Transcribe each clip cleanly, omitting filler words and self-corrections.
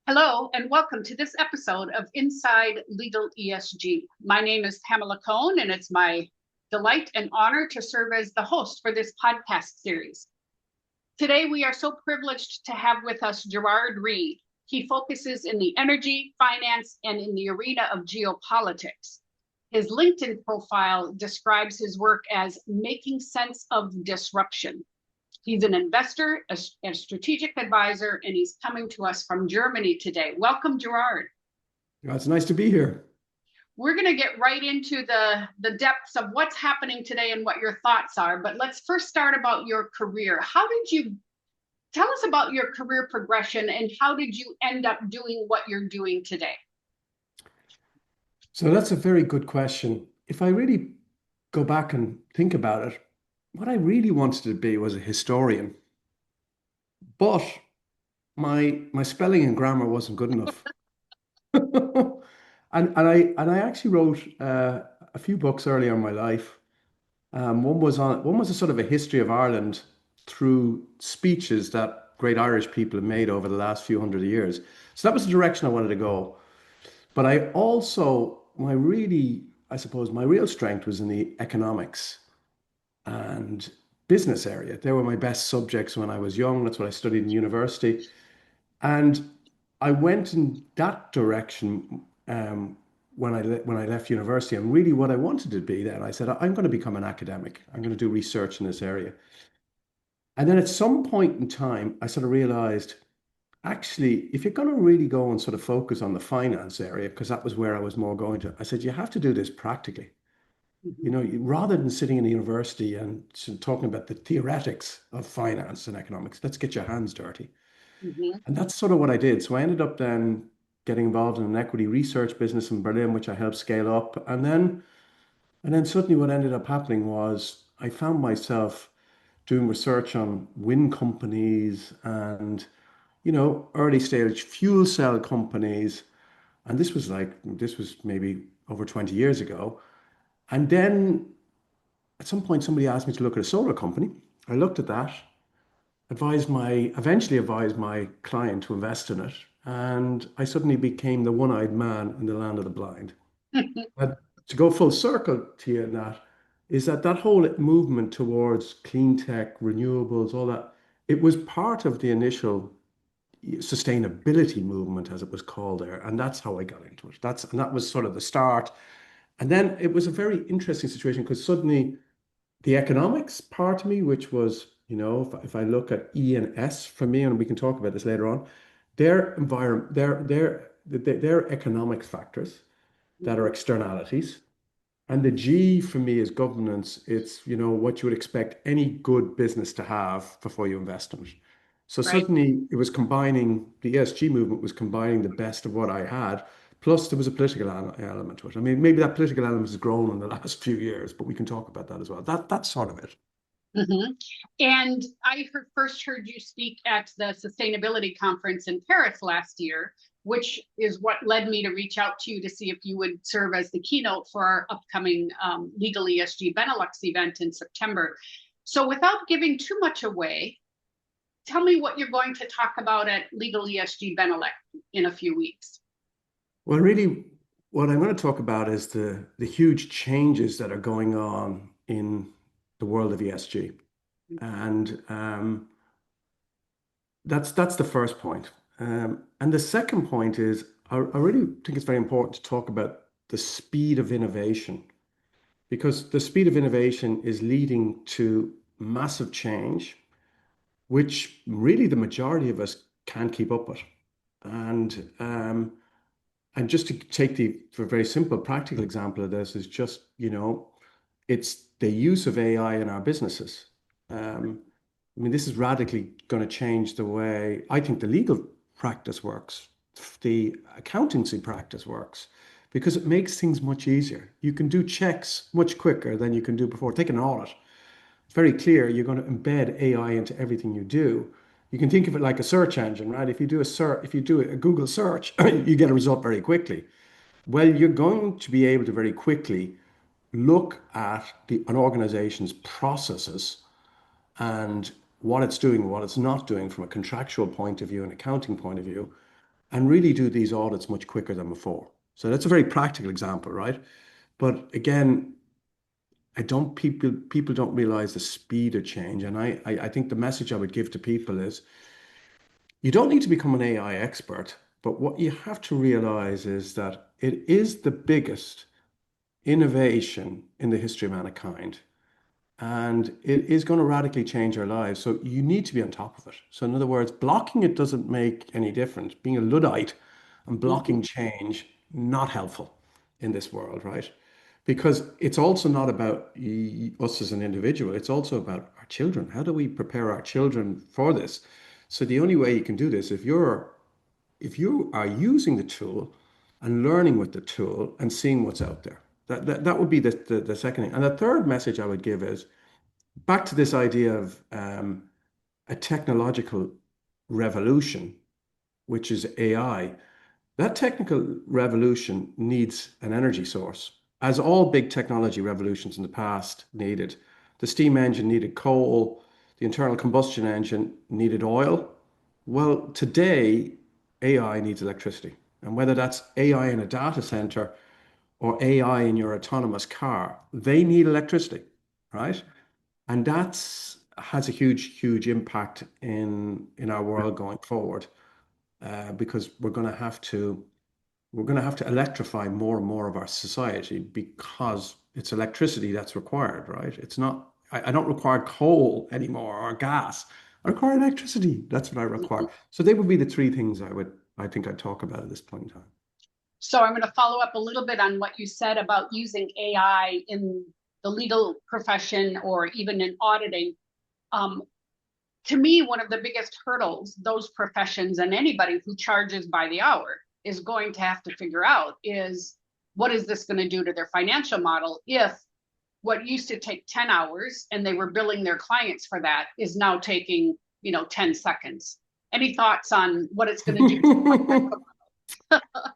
Hello, and welcome to this episode of Inside Legal ESG. My name is Pamela Cohn, and it's my delight and honor to serve as the host for this podcast series. Today, we are so privileged to have with us Gerard Reid. He focuses in the energy, finance, and in the arena of geopolitics. His LinkedIn profile describes his work as making sense of disruption. He's an investor, a strategic advisor, and he's coming to us from Germany today. Welcome, Gerard. Yeah, it's nice to be here. We're going to get right into the depths of what's happening today and what your thoughts are. But let's first start about your career. How did you tell us about your career progression and how did you end up doing what you're doing today? So that's a very good question. If I really go back and think about it, what I really wanted to be was a historian, but my spelling and grammar wasn't good enough. And I actually wrote a few books early on in my life. One was a sort of a history of Ireland through speeches that great Irish people have made over the last few hundred years. So that was the direction I wanted to go. But I also, I suppose, my real strength was in the economics and business area. They were my best subjects when I was young. That's what I studied in university. And I went in that direction when I left university. And really what I wanted to be then, I said, I'm going to become an academic. I'm going to do research in this area. And then at some point in time, I sort of realized, actually, if you're going to really go and sort of focus on the finance area, because that was where I was more going to, I said, you have to do this practically. You know, rather than sitting in a university and talking about the theoretics of finance and economics, let's get your hands dirty. Mm-hmm. And that's sort of what I did. So I ended up then getting involved in an equity research business in Berlin, which I helped scale up. And then suddenly what ended up happening was I found myself doing research on wind companies and, early stage fuel cell companies. And this was maybe over 20 years ago. And then at some point, somebody asked me to look at a solar company. I looked at that, eventually advised my client to invest in it. And I suddenly became the one-eyed man in the land of the blind. But to go full circle to you in that, is that whole movement towards clean tech, renewables, all that, it was part of the initial sustainability movement, as it was called there. And that's how I got into it. That was sort of the start. And then it was a very interesting situation because suddenly the economics part of me, which was, if I look at E and S for me, and we can talk about this later on, their environment, their economic factors that are externalities. And the G for me is governance. It's, what you would expect any good business to have before you invest in it. So Right. suddenly it was combining, the ESG movement was combining the best of what I had. Plus there was a political element to it. I mean, maybe that political element has grown in the last few years, but we can talk about that as well. That's sort of it. Mm-hmm. And first heard you speak at the sustainability conference in Paris last year, which is what led me to reach out to you to see if you would serve as the keynote for our upcoming Legal ESG Benelux event in September. So without giving too much away, tell me what you're going to talk about at Legal ESG Benelux in a few weeks. Well, really, what I'm going to talk about is the huge changes that are going on in the world of ESG. And that's the first point. And the second point is I really think it's very important to talk about the speed of innovation because the speed of innovation is leading to massive change, which really the majority of us can't keep up with. And just to take the very simple practical example of this is just, it's the use of AI in our businesses. I mean, this is radically going to change the way I think the legal practice works, the accountancy practice works, because it makes things much easier. You can do checks much quicker than you can do before. Take an audit. It's very clear you're going to embed AI into everything you do. You can think of it like a search engine, right? If you do a Google search, you get a result very quickly. Well, you're going to be able to very quickly look at an organization's processes and what it's doing, what it's not doing from a contractual point of view, an accounting point of view, and really do these audits much quicker than before. So that's a very practical example, right? But again, I don't people don't realize the speed of change. And I think the message I would give to people is you don't need to become an AI expert, but what you have to realize is that it is the biggest innovation in the history of mankind. And it is going to radically change our lives. So you need to be on top of it. So in other words, blocking it doesn't make any difference. Being a Luddite and Mhm. blocking change, not helpful in this world, right? Because it's also not about us as an individual. It's also about our children. How do we prepare our children for this? So the only way you can do this, if you are using the tool and learning with the tool and seeing what's out there, that would be the second thing. And the third message I would give is back to this idea of a technological revolution, which is AI. That technical revolution needs an energy source, as all big technology revolutions in the past needed. The steam engine needed coal, the internal combustion engine needed oil. Well, today, AI needs electricity. And whether that's AI in a data center or AI in your autonomous car, they need electricity, right? And that's has a huge impact in our world going forward, because we're going to have to electrify more and more of our society because it's electricity that's required, right? It's not, I don't require coal anymore or gas. I require electricity. That's what I require. Mhm. So they would be the three things I think I'd talk about at this point in time. So I'm going to follow up a little bit on what you said about using AI in the legal profession or even in auditing. Um, to me, one of the biggest hurdles those professions and anybody who charges by the hour is going to have to figure out is what is this going to do to their financial model if what used to take 10 hours and they were billing their clients for that is now taking 10 seconds. Any thoughts on what it's going to do to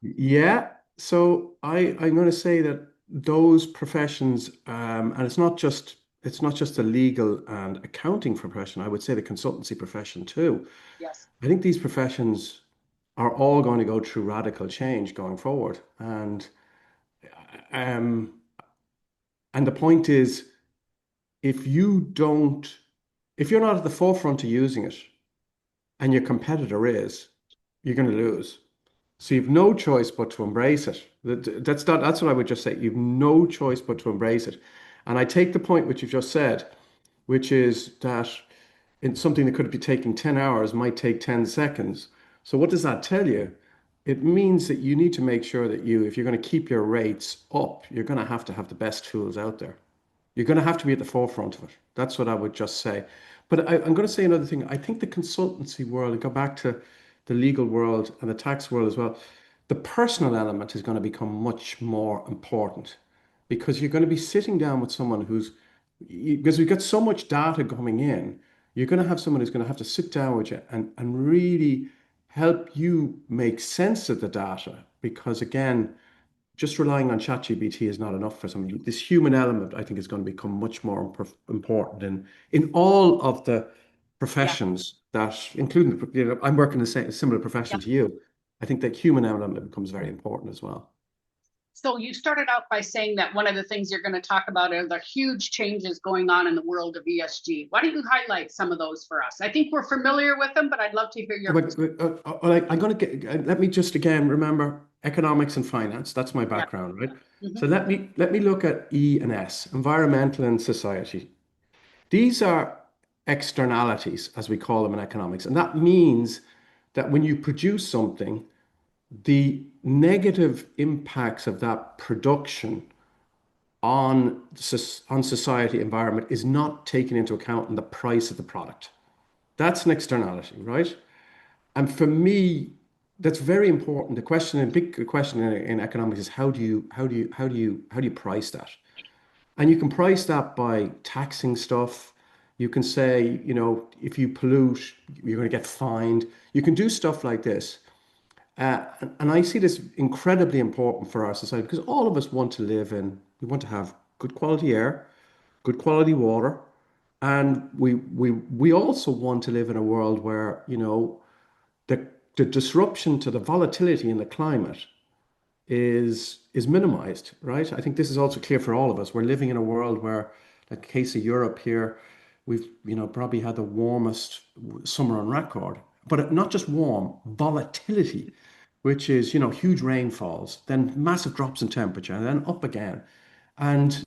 Yeah. So I'm going to say that those professions, and it's not just the legal and accounting profession. I would say the consultancy profession too. yes. I think these professions are all going to go through radical change going forward. Um, and the point is, if you don't, if you're not at the forefront of using it, and your competitor is, you're going to lose. So you've no choice but to embrace it. That's what I would just say. You've no choice but to embrace it. And I take the point which you've just said, which is that in something that could be taking 10 hours might take 10 seconds. So what does that tell you? It means that you need to make sure that if you're going to keep your rates up, you're going to have the best tools out there. You're going to have to be at the forefront of it. That's what I would just say. But I'm going to say another thing. I think the consultancy world, and go back to the legal world and the tax world as well, the personal element is going to become much more important because you're going to be sitting down with someone because we've got so much data coming in, you're going to have someone who's going to have to sit down with you and really help you make sense of the data. Because again, just relying on ChatGPT is not enough for something. This human element, I think, is going to become much more important in all of the Yeah. professions that, including, I'm working in a similar Yeah. profession to you. I think that human element becomes very important as well. So you started out by saying that one of the things you're going to talk about are the huge changes going on in the world of ESG. Why don't you highlight some of those for us? I think we're familiar with them, but I'd love to hear your perspective. I'm going to let me just again remember economics and finance. That's my Yeah. background, right? Hmm. So let me look at E and S, environmental and society. These are externalities, as we call them in economics. And that means that when you produce something, the negative impacts of that production on society environment is not taken into account in the price of the product. That's an externality, right? And for me, that's very important. The question, a big question in economics is how do you price that? And you can price that by taxing stuff. You can say, if you pollute, you're going to get fined. You can do stuff like this. And I see this incredibly important for our society because all of us want to we want to have good quality air, good quality water, and we also want to live in a world where, the the disruption to the volatility in the climate is minimized, right? I think this is also clear for all of us. We're living in a world where, like the case of Europe here, we've, probably had the warmest summer on record, but not just warm, volatility, which is, huge rainfalls, then massive drops in temperature, and then up again. And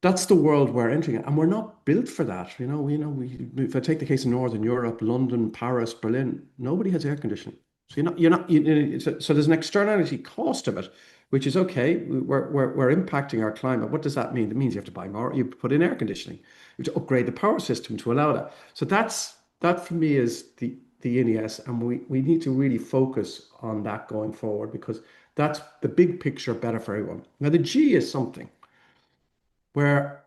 that's the world we're entering, and we're not built for that. If I take the case of Northern Europe, London, Paris, Berlin, nobody has air conditioning. So so there's an externality cost of it, which is okay. We're impacting our climate. What does that mean? It means you have to buy more. You put in air conditioning. You have to upgrade the power system to allow that. So that for me is the NES, and we need to really focus on that going forward, because that's the big picture better for everyone. Now the G is something where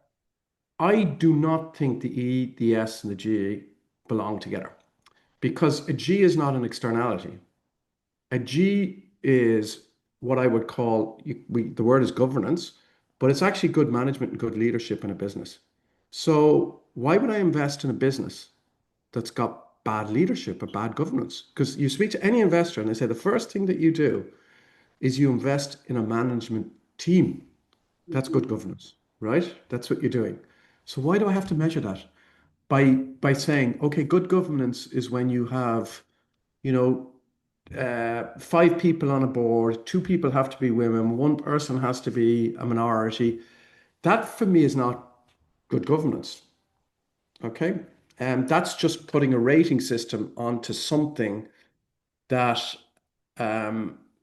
I do not think the E, the S, and the G belong together, because a G is not an externality. A G is what I would call, the word is governance, but it's actually good management and good leadership in a business. So why would I invest in a business that's got bad leadership or bad governance? Because you speak to any investor and they say the first thing that you do is you invest in a management team. That's good governance, right? That's what you're doing. So why do I have to measure that? By saying, okay, good governance is when you have, you know, 5 people on a board, 2 people have to be women, 1 person has to be a minority. That for me is not good governance. Okay. And that's just putting a rating system onto something that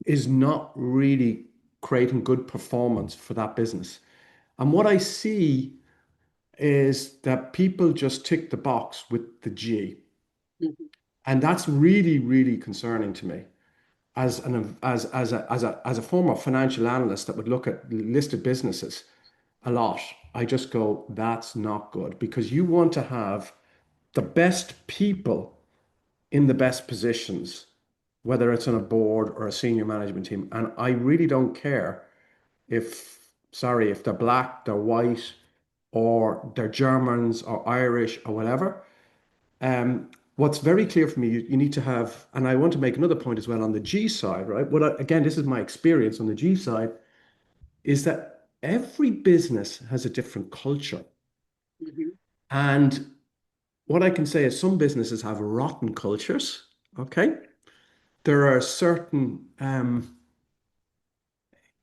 is not really creating good performance for that business. And what I see is that people just tick the box with the G. Mhm. And that's really, really concerning to me as a former financial analyst that would look at listed businesses a lot. I just go, that's not good, because you want to have the best people in the best positions, whether it's on a board or a senior management team. And I really don't care if they're black, they're white, or they're Germans or Irish or whatever. What's very clear for me, you need to have, and I want to make another point as well on the G side, right? Again, this is my experience on the G side, is that every business has a different culture. Mhm. And what I can say is some businesses have rotten cultures, okay? There are certain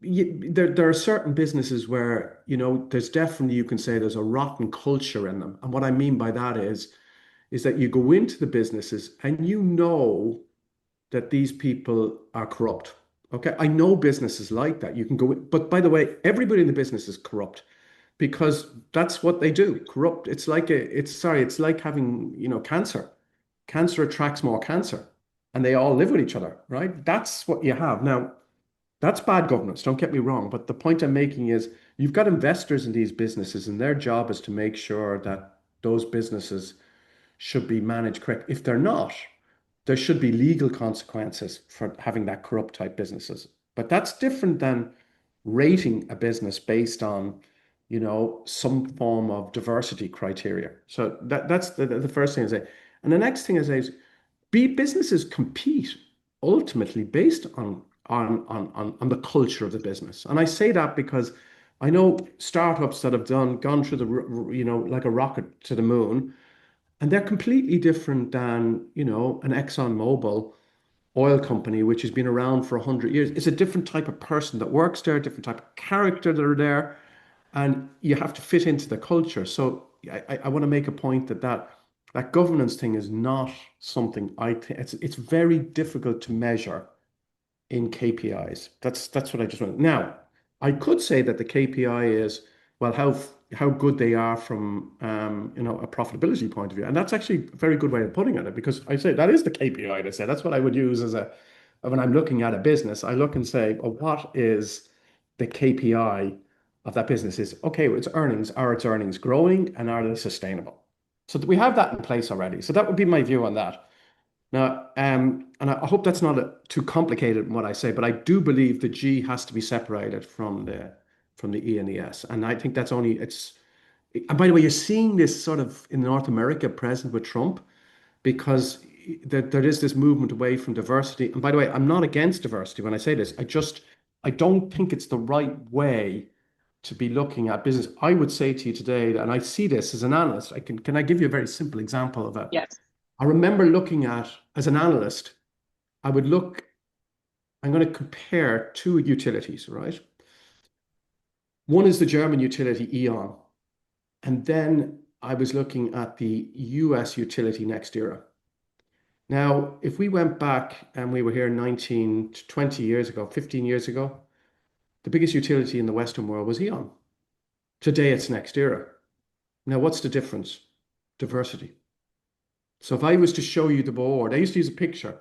there are certain businesses where, there's definitely, you can say there's a rotten culture in them. And what I mean by that is that you go into the businesses and that these people are corrupt. Okay. I know businesses like that. You can go in, but by the way, everybody in the business is corrupt, because that's what they do. Corrupt. It's like having, cancer. Cancer attracts more cancer, and they all live with each other, right? That's what you have. Now, that's bad governance, don't get me wrong. But the point I'm making is you've got investors in these businesses, and their job is to make sure that those businesses should be managed correct. If they're not, there should be legal consequences for having that corrupt type businesses. But that's different than rating a business based on, some form of diversity criteria. So that's the first thing I say. And the next thing is businesses compete ultimately based on the culture of the business. And I say that because I know startups that have gone through like a rocket to the moon, and they're completely different than, an ExxonMobil oil company, which has been around for 100 years. It's a different type of person that works there, different type of character that are there, and you have to fit into the culture. So I want to make a point that governance thing is not something I think it's very difficult to measure in KPIs. That's what I just want. Now, I could say that the KPI is, well, how good they are from a profitability point of view, and that's actually a very good way of putting it, because I say that is the KPI. To say that's what I would use when I'm looking at a business. I look and say, well, what is the KPI of that business? Is okay, it's earnings. Are its earnings growing, and are they sustainable? So we have that in place already. So that would be my view on that. Now, and I hope that's not too complicated in what I say, but I do believe the G has to be separated from the E and the S, and I think that's only it's. And by the way, you're seeing this sort of in North America present with Trump, because there is this movement away from diversity. And by the way, I'm not against diversity when I say this. I don't think it's the right way to be looking at business. I would say to you today, and I see this as an analyst, can I give you a very simple example of it? Yes. I remember looking at, as an analyst, I'm going to compare two utilities, right? One is the German utility E.ON, and then I was looking at the US utility NextEra. Now, if we went back and we were here 19 to 20 years ago, 15 years ago, the biggest utility in the Western world was E.ON. Today it's NextEra. Now, what's the difference? Diversity. So if I was to show you the board, I used to use a picture,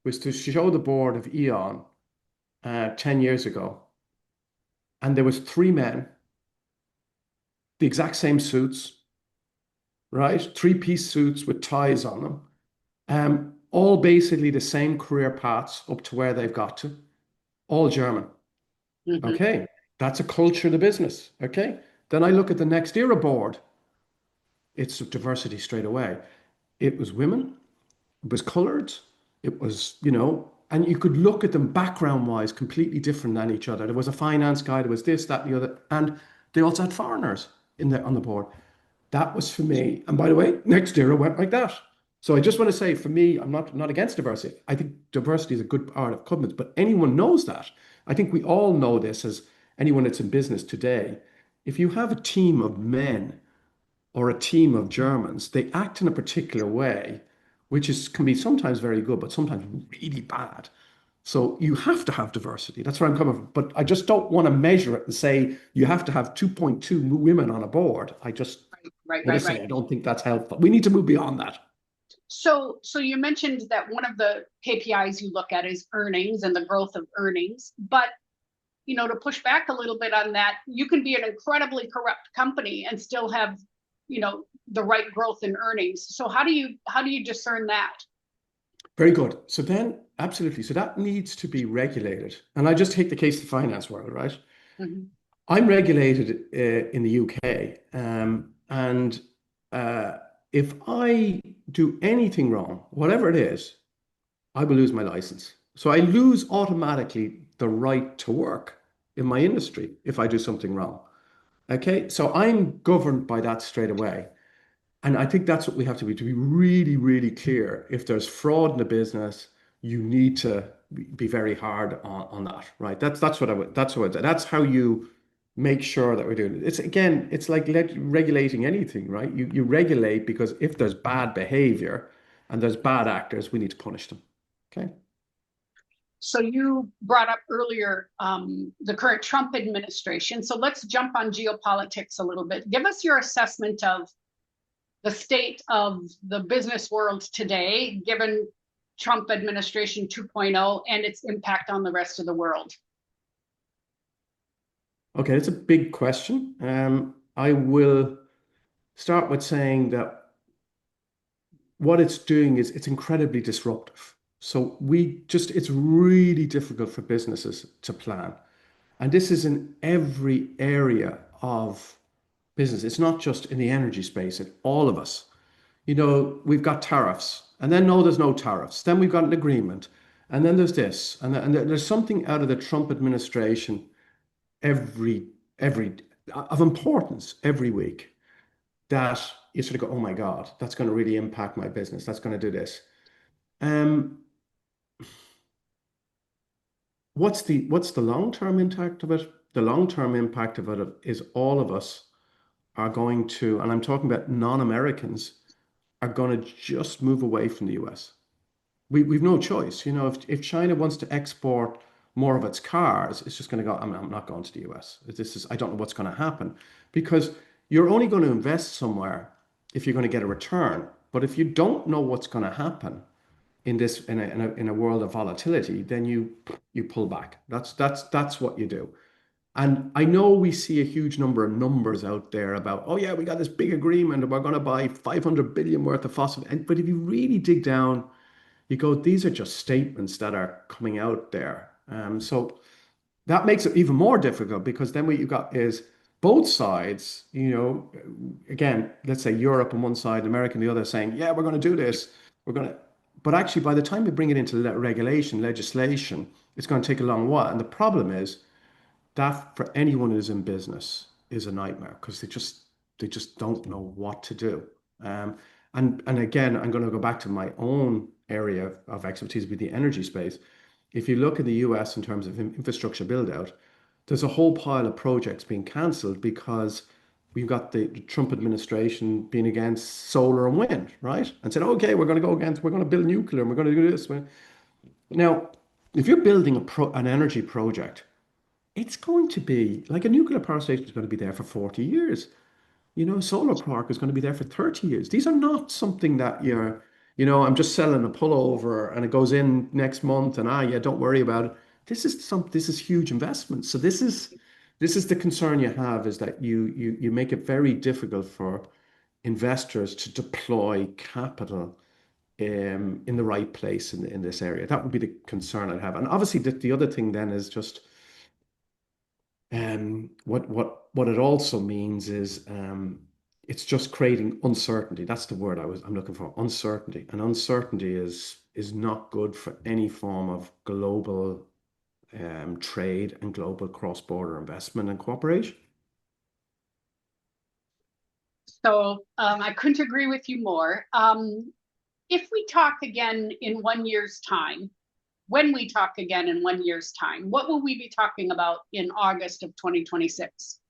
was to show the board of E.ON 10 years ago. And there was three men, the exact same suits, right? Three-piece suits with ties on them. All basically the same career paths up to where they've got to, all German. Mm-hmm. Okay, that's a culture of the business. Okay, then I look at the NextEra board. It's diversity straight away. It was women, it was colored, it was, and you could look at them background-wise completely different than each other. There was a finance guy, there was this, that, and the other, and they also had foreigners on the board. That was for me. And by the way, NextEra went like that. So I just want to say, for me, I'm not against diversity. I think diversity is a good part of companies, but anyone knows that. I think we all know this as anyone that's in business today. If you have a team of men or a team of Germans, they act in a particular way, which can be sometimes very good, but sometimes really bad. So you have to have diversity. That's where I'm coming from. But I just don't want to measure it and say you have to have 2.2 women on a board. I don't think that's helpful. We need to move beyond that. So you mentioned that one of the KPIs you look at is earnings and the growth of earnings. But, to push back a little bit on that, you can be an incredibly corrupt company and still have, the right growth in earnings. So how do you discern that? Very good. So then, absolutely. So that needs to be regulated. And I just take the case of the finance world, right? Mm-hmm. I'm regulated in the UK. And if I do anything wrong, whatever it is, I will lose my license. So I lose automatically the right to work in my industry if I do something wrong. Okay. So I'm governed by that straight away. And I think that's what we have to be really, really clear. If there's fraud in the business, you need to be very hard on that, right? That's how you make sure that we're doing it. It's like regulating anything, right? You regulate because if there's bad behavior and there's bad actors, we need to punish them. Okay. So you brought up earlier the current Trump administration. So let's jump on geopolitics a little bit. Give us your assessment of the state of the business world today, given Trump administration 2.0 and its impact on the rest of the world. Okay, it's a big question. I will start with saying that what it's doing is it's incredibly disruptive. So it's really difficult for businesses to plan. And this is in every area of business. It's not just in the energy space, it's all of us. We've got tariffs, and then no, there's no tariffs. Then we've got an agreement, and then there's this, and there's something out of the Trump administration every of importance every week that you sort of go, oh my God, that's going to really impact my business. That's going to do this. What's the long-term impact of it? The long-term impact of it is all of us are going to, and I'm talking about non-Americans, are going to just move away from the US. We've no choice. If China wants to export more of its cars, it's just going to go, I'm not going to the US. I don't know what's going to happen, because you're only going to invest somewhere if you're going to get a return. But if you don't know what's going to happen in a world of volatility, then you pull back. That's what you do. And I know we see a huge number of numbers out there about, oh yeah, we got this big agreement and we're going to buy 500 billion worth of fossil. But if you really dig down, you go, these are just statements that are coming out there. So that makes it even more difficult, because then what you got is both sides, again, let's say Europe on one side, America on the other, saying, yeah, we're going to do this. But actually, by the time we bring it into regulation, legislation, it's going to take a long while. And the problem is that for anyone who's in business is a nightmare because they just don't know what to do. Um, and again, I'm going to go back to my own area of expertise with the energy space. If you look at the US in terms of infrastructure build out, there's a whole pile of projects being cancelled because we've got the Trump administration being against solar and wind, right? And said, okay, we're going to build nuclear and we're going to do this. Now, if you're building an energy project, it's going to be like a nuclear power station is going to be there for 40 years. A solar park is going to be there for 30 years. These are not something that I'm just selling a pullover and it goes in next month and yeah, don't worry about it. This is huge investment. So this is the concern you have is that you make it very difficult for investors to deploy capital in the right place in this area. That would be the concern I'd have. And obviously the other thing then is just what it also means is it's just creating uncertainty. That's the word I'm looking for, uncertainty. And uncertainty is not good for any form of global trade and global cross-border investment and cooperation. So I couldn't agree with you more. If we talk again in 1 year's time, when we talk again in 1 year's time, what will we be talking about in August of 2026?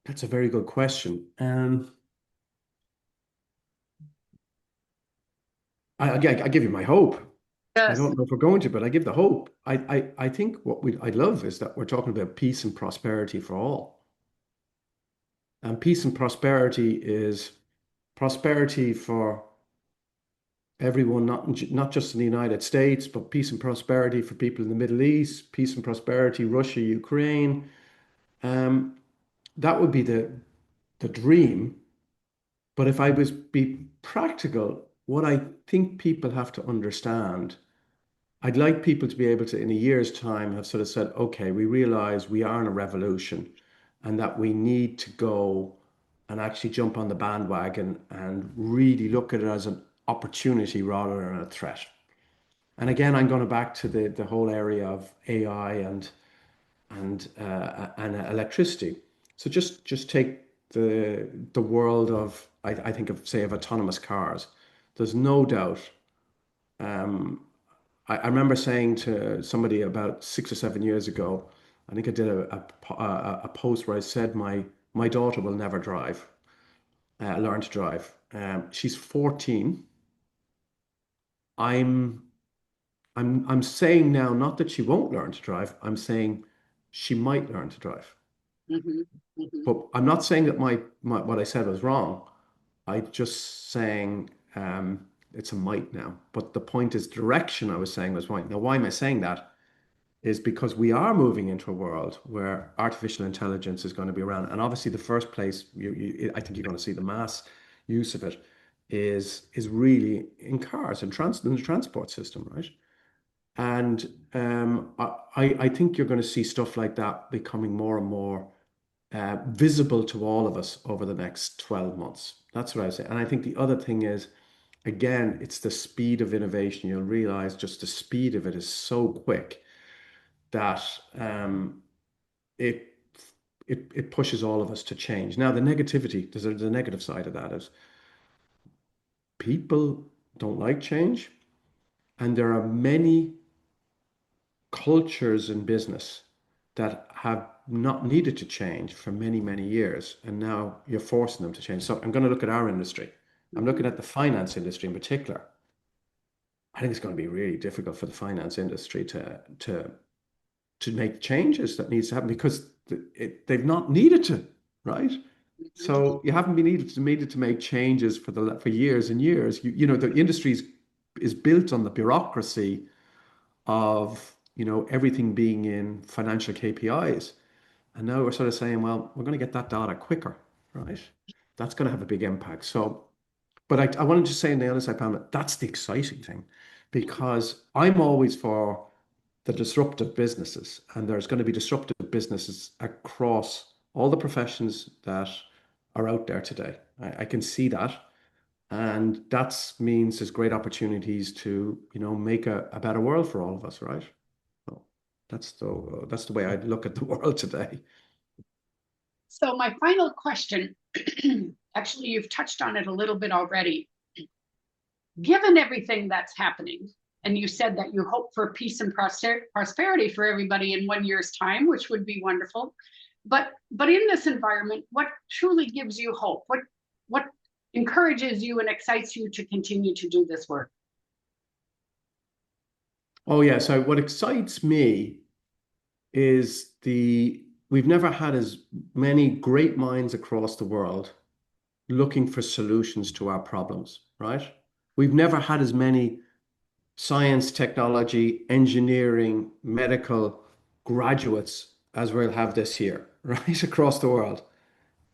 That's a very good question. I give you my hope. I Yes. don't know if we're going to, but I give the hope. I think what I'd love is that we're talking about peace and prosperity for all. And peace and prosperity is prosperity for everyone, not just in the United States, but peace and prosperity for people in the Middle East, peace and prosperity, Russia, Ukraine. That would be the dream. But if I was be practical, what I think people have to understand, I'd like people to be able to, in a year's time, have sort of said, okay, we realize we are in a revolution and that we need to go and actually jump on the bandwagon and really look at it as an opportunity rather than a threat. And again, I'm going back to the whole area of AI and electricity. So just take the world of I think of say of autonomous cars. There's no doubt. I remember saying to somebody about 6 or 7 years ago, I think I did a post where I said my daughter will never learn to drive. She's 14. I'm I'm saying now not that she won't learn to drive. I'm saying she might learn to drive. Mm-hmm. Mm-hmm. But I'm not saying that my what I said was wrong. I'm just saying it's a might now. But the point is direction I was saying was right. Now, why am I saying that? Is because we are moving into a world where artificial intelligence is going to be around. And obviously the first place I think you're going to see the mass use of it is really in cars and in the transport system, right? And I think you're going to see stuff like that becoming more and more visible to all of us over the next 12 months. That's what I say. And I think the other thing is, again, it's the speed of innovation. You'll realize just the speed of it is so quick that it, it pushes all of us to change. Now, the negativity, there's a negative side of that is people don't like change. And there are many cultures in business that have not needed to change for many, many years. And now you're forcing them to change. So I'm going to look at our industry. I'm looking at the finance industry in particular. I think it's going to be really difficult for the finance industry to make changes that needs to happen because they've not needed to, right? So you haven't been needed to make changes for years and years. The industry is built on the bureaucracy of everything being in financial KPIs. And now we're sort of saying, well, we're going to get that data quicker, right? That's going to have a big impact. So, but I wanted to say on the other side, Pamela, that's the exciting thing because I'm always for the disruptive businesses, and there's going to be disruptive businesses across all the professions that are out there today. I can see that. And that means there's great opportunities to, make a better world for all of us, right? So that's the way I look at the world today. So my final question, actually, you've touched on it a little bit already. Given everything that's happening, and you said that you hope for peace and prosperity for everybody in 1 year's time, which would be wonderful. But in this environment, what truly gives you hope? What encourages you and excites you to continue to do this work? Oh yeah. So what excites me is we've never had as many great minds across the world looking for solutions to our problems, right? We've never had as many science, technology, engineering, medical graduates as we'll have this year, right? Across the world.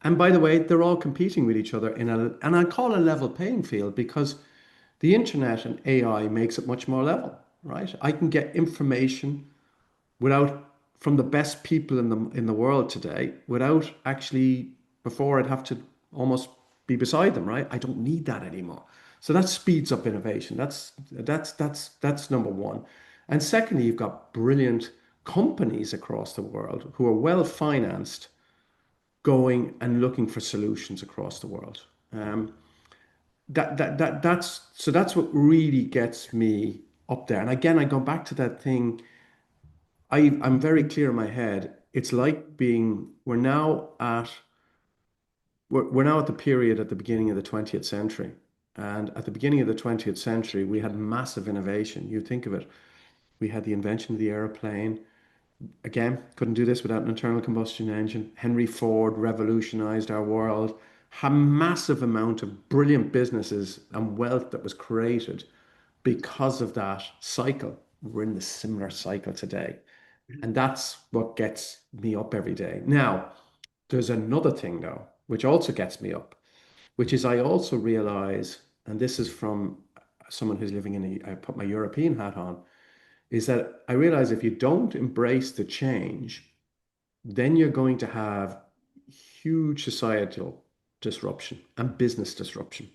And by the way, they're all competing with each other and I call it a level playing field because the internet and AI makes it much more level, right? I can get information without from the best people in the world today without actually before I'd have to almost be beside them, right? I don't need that anymore. So that speeds up innovation. That's number one. And secondly, you've got brilliant companies across the world who are well financed going and looking for solutions across the world. That's what really gets me up there. And again, I go back to that thing. I'm very clear in my head. It's like we're now at the period at the beginning of the 20th century. And at the beginning of the 20th century, we had massive innovation. You think of it. We had the invention of the airplane. Again, couldn't do this without an internal combustion engine. Henry Ford revolutionized our world. A massive amount of brilliant businesses and wealth that was created because of that cycle. We're in the similar cycle today. And that's what gets me up every day. Now, there's another thing though, which also gets me up, which is I also realize, and this is from someone who's living I put my European hat on, is that I realize if you don't embrace the change, then you're going to have huge societal disruption and business disruption.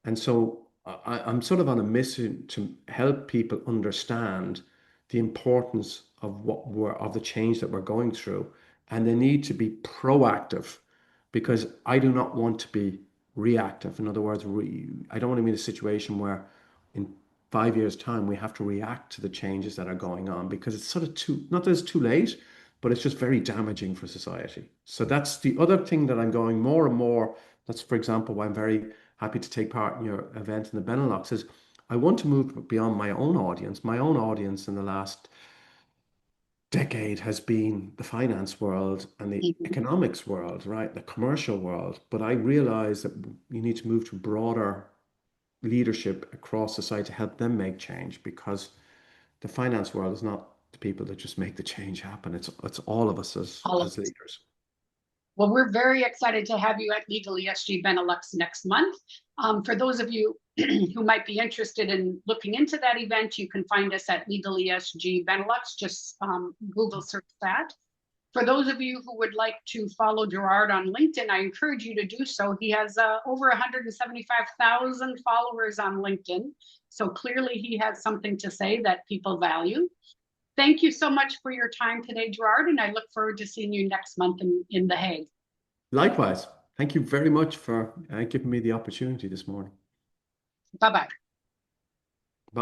And so I'm sort of on a mission to help people understand the importance of the change that we're going through, and they need to be proactive because I do not want to be reactive. In other words, I don't want to be in a situation where in 5 years' time we have to react to the changes that are going on because it's sort of not that it's too late, but it's just very damaging for society. So that's the other thing that I'm going more and more. That's, for example, why I'm very happy to take part in your event in the Benelux is I want to move beyond my own audience. My own audience in the last decade has been the finance world and the Mhm. economics world, right? The commercial world. But I realize that you need to move to broader leadership across society to help them make change because the finance world is not the people that just make the change happen. It's all of us All of as us. leaders. Well, we're very excited to have you at Legal ESG Benelux next month. For those of you who might be interested in looking into that event, you can find us at Legal ESG Benelux. Just Google search that. For those of you who would like to follow Gerard on LinkedIn, I encourage you to do so. He has over 175,000 followers on LinkedIn. So clearly he has something to say that people value. Thank you so much for your time today, Gerard, and I look forward to seeing you next month in The Hague. Likewise, thank you very much for giving me the opportunity this morning. Bye-bye.